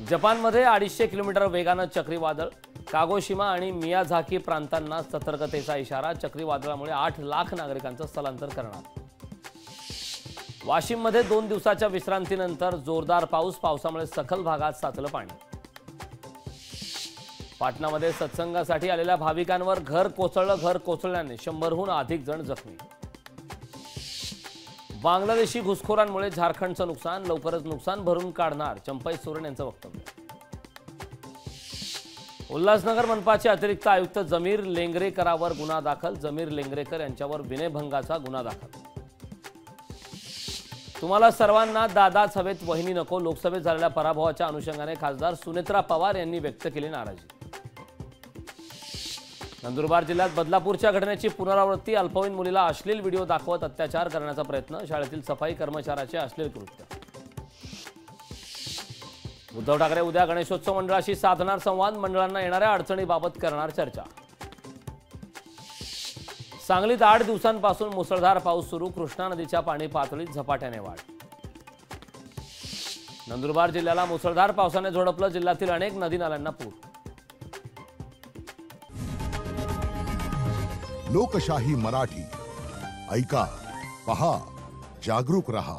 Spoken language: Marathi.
जपानमध्ये 250 किलोमीटर वेगानं चक्रीवादळ, कागोशिमा आणि मियाझाकी प्रांतांना सतर्कतेचा इशारा। चक्रीवादळामुळे 8 लाख नागरिकांचं स्थलांतर करणार। वाशिममध्ये 2 दिवसाच्या विश्रांतीनंतर जोरदार पाऊस, पावसामुळे सखल भागात साचलं पाणी। पाटणामध्ये सत्संगासाठी आलेल्या भाविकांवर घर कोसळल्याने 100हून अधिक जण जखमी। बांगलादेशी घुसखोरांमुळे झारखंडचं नुकसान, लवकरच नुकसान भरून काढणार, चंपई सोरेन यांचं वक्तव्य। उल्हासनगर मनपाचे अतिरिक्त आयुक्त जमीर लेंगरेकरावर गुन्हा दाखल, जमीर लेंगरेकर यांच्यावर विनयभंगाचा गुन्हा दाखल। तुम्हाला सर्वांना दादाच हवेत, वहिनी नको, लोकसभेत झालेल्या पराभवाच्या अनुषंगाने खासदार सुनेत्रा पवार यांनी व्यक्त केली नाराजी। नंदुरबार जिल्ह्यात बदलापूरच्या घटनेची पुनरावृत्ती, अल्पवयीन मुलीला अश्लील व्हिडिओ दाखवत अत्याचार करण्याचा प्रयत्न, शाळेतील सफाई कर्मचाऱ्याचे अश्लील कृत्य। उद्धव ठाकरे उद्या गणेशोत्सव मंडळाशी साधणार संवाद, मंडळांना येणाऱ्या अडचणीबाबत करणार चर्चा। सांगलीत 8 दिवसांपासून मुसळधार पाऊस सुरू, कृष्णा नदीच्या पाणी पातळीत झपाट्याने वाढ। नंदुरबार जिल्ह्याला मुसळधार पावसाने झोडपलं, जिल्ह्यातील अनेक नदी नाल्यांना पूर। लोकशाही मराठी ऐका, पहा, जागरूक रहा।